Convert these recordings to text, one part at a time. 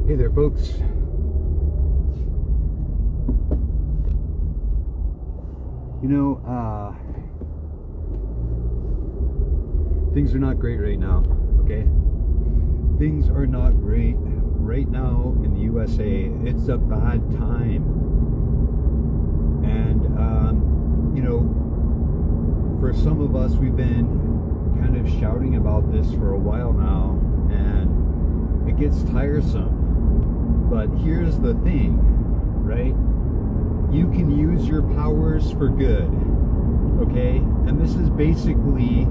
Hey there, folks. Things are not great right now, okay? Things are not great right now in the USA. It's a bad time. And, for some of us, we've been kind of shouting about this for a while now, and it gets tiresome. But here's the thing, right? You can use your powers for good, okay? And this is basically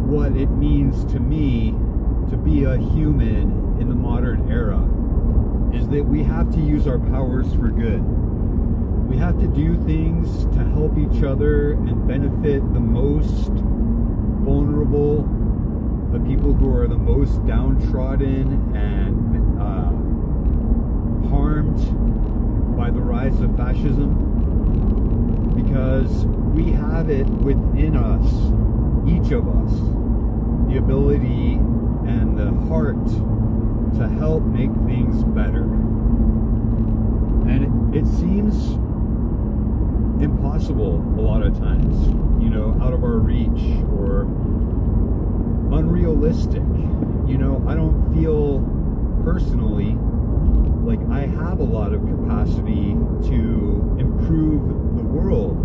what it means to me to be a human in the modern era, is that we have to use our powers for good. We have to do things to help each other and benefit the most vulnerable, the people who are the most downtrodden and harmed by the rise of fascism, because we have it within us, each of us, the ability and the heart to help make things better. And it seems impossible a lot of times, out of our reach or unrealistic. I don't feel personally like I have a lot of capacity to improve the world,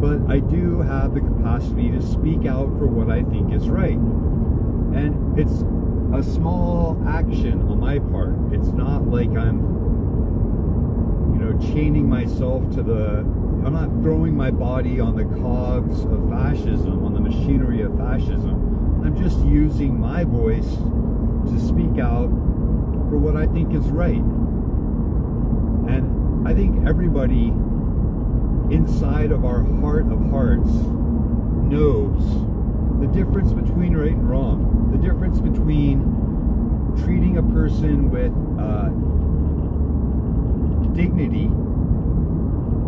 but I do have the capacity to speak out for what I think is right. And it's a small action on my part. It's not like I'm chaining myself to I'm not throwing my body on the cogs of fascism, on the machinery of fascism. I'm just using my voice to speak out for what I think is right. And I think everybody inside of our heart of hearts knows the difference between right and wrong, the difference between treating a person with dignity,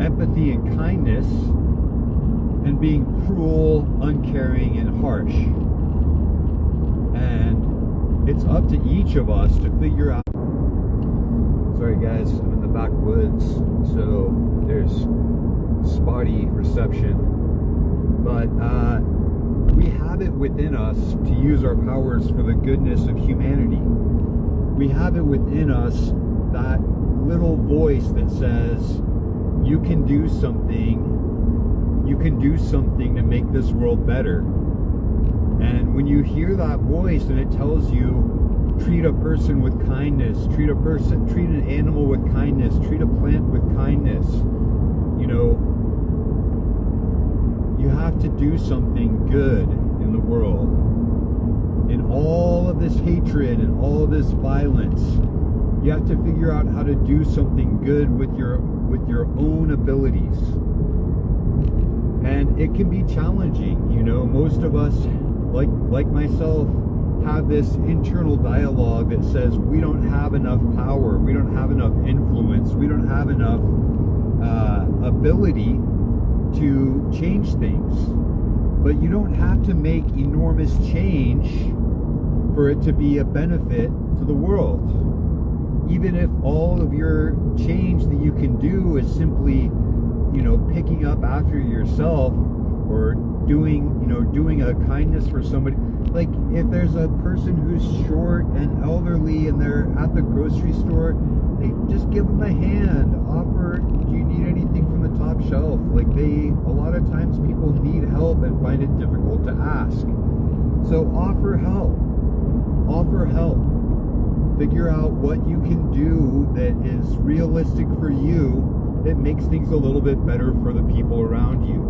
empathy, and kindness, and being cruel, uncaring, and harsh. And it's up to each of us to figure out. Sorry guys, I'm in the backwoods, so there's spotty reception. But we have it within us to use our powers for the goodness of humanity. We have it within us that little voice that says, you can do something to make this world better. And when you hear that voice and it tells you, treat a person with kindness, treat an animal with kindness, treat a plant with kindness, you have to do something good in the world. In all of this hatred and all of this violence, you have to figure out how to do something good with your own abilities. And it can be challenging, most of us, like myself, have this internal dialogue that says we don't have enough power, we don't have enough influence, we don't have enough ability to change things. But you don't have to make enormous change for it to be a benefit to the world. Even if all of your change that you can do is simply, picking up after yourself, or doing a kindness for somebody. Like if there's a person who's short and elderly and they're at the grocery store, they just give them a hand, offer, do you need anything from the top shelf? Like a lot of times people need help and find it difficult to ask. So offer help. Figure out what you can do that is realistic for you, that makes things a little bit better for the people around you.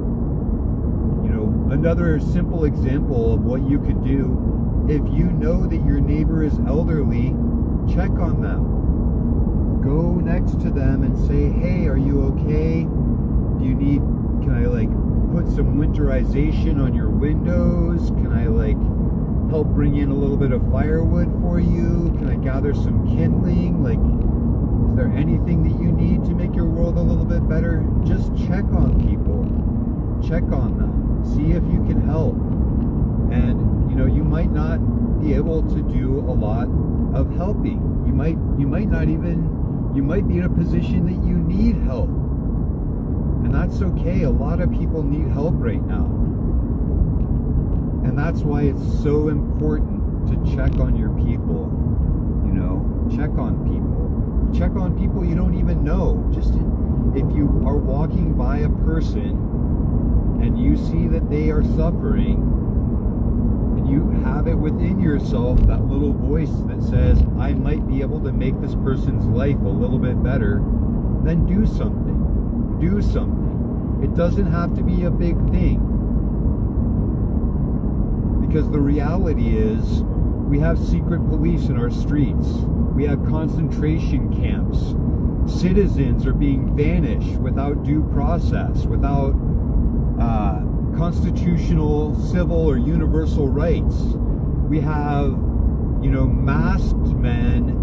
Another simple example of what you could do, if you know that your neighbor is elderly, check on them. Go next to them and say, hey, are you okay? Can I put some winterization on your windows? Can I help bring in a little bit of firewood for you? Can I gather some kindling? Is there anything that you need to make your world a little bit better? Just check on people. Check on them. See if you can help. And you might not be able to do a lot of helping. You might be in a position that you need help. And that's okay. A lot of people need help right now. And that's why it's so important to check on your people. Check on people. Check on people you don't even know. Just if you are walking by a person and you see that they are suffering, and you have it within yourself, that little voice that says, I might be able to make this person's life a little bit better, then do something. Do something. It doesn't have to be a big thing. Because the reality is, we have secret police in our streets. We have concentration camps. Citizens are being banished without due process, without constitutional, civil, or universal rights. We have, masked men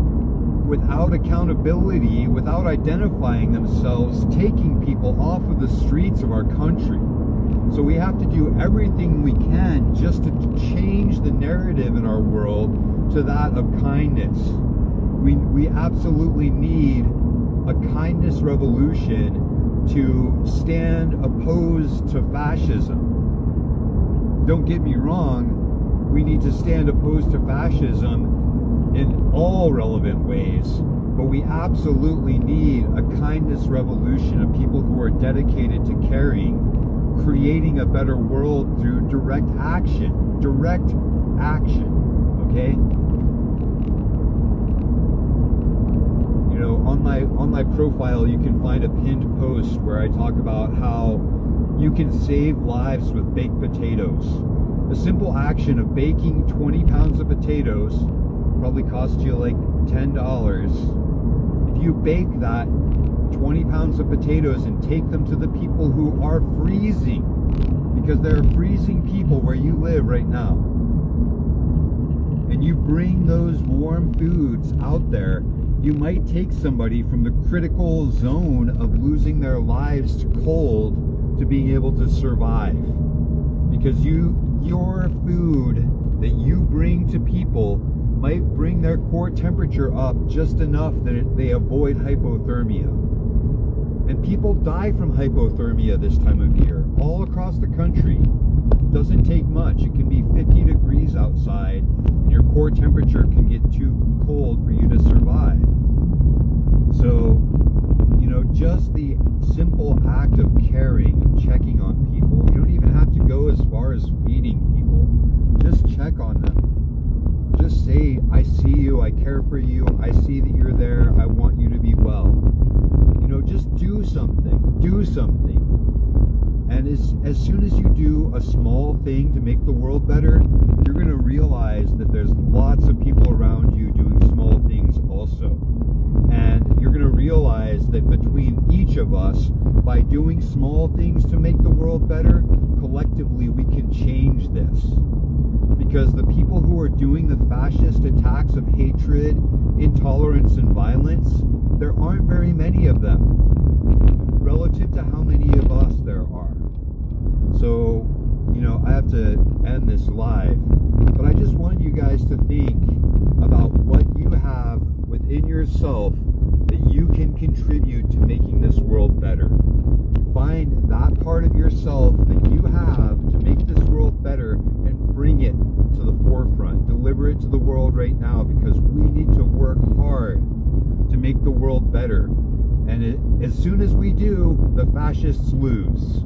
without accountability, without identifying themselves, taking people off of the streets of our country. So we have to do everything we can just to change the narrative in our world to that of kindness. We absolutely need a kindness revolution to stand opposed to fascism. Don't get me wrong, we need to stand opposed to fascism in all relevant ways, but we absolutely need a kindness revolution of people who are dedicated to creating a better world through direct action, okay? On my profile, you can find a pinned post where I talk about how you can save lives with baked potatoes. The simple action of baking 20 pounds of potatoes probably cost you like $10. If you bake that 20 pounds of potatoes and take them to the people who are freezing, because there are freezing people where you live right now, and you bring those warm foods out there, you might take somebody from the critical zone of losing their lives to cold to being able to survive. Because your food that you bring to people might bring their core temperature up just enough that they avoid hypothermia. And people die from hypothermia this time of year, all across the country. Doesn't take much. It can be 50 degrees outside, and your core temperature can get too cold for you to survive. So, just the simple act of caring, of checking on people. You don't even have to go as far as feeding people. Just check on them. Just say, I see you, I care for you, I see that you're there, I want you to be well. Just do something. Do something. And as soon as you do a small thing to make the world better, you're going to realize that there's lots of people around you doing small things also. And you're going to realize that between each of us, by doing small things to make the world better, collectively we can change this. Because the people who are doing the fascist attacks of hatred, intolerance, and violence, there aren't very many of them relative to how many of us there are. So, I have to end this live, but I just wanted you guys to think about what you have within yourself that you can contribute to making this world better. Find that part of yourself that you have to make this world better and bring it to the forefront. Deliver it to the world right now, because we need to work hard to make the world better. And as soon as we do, the fascists lose.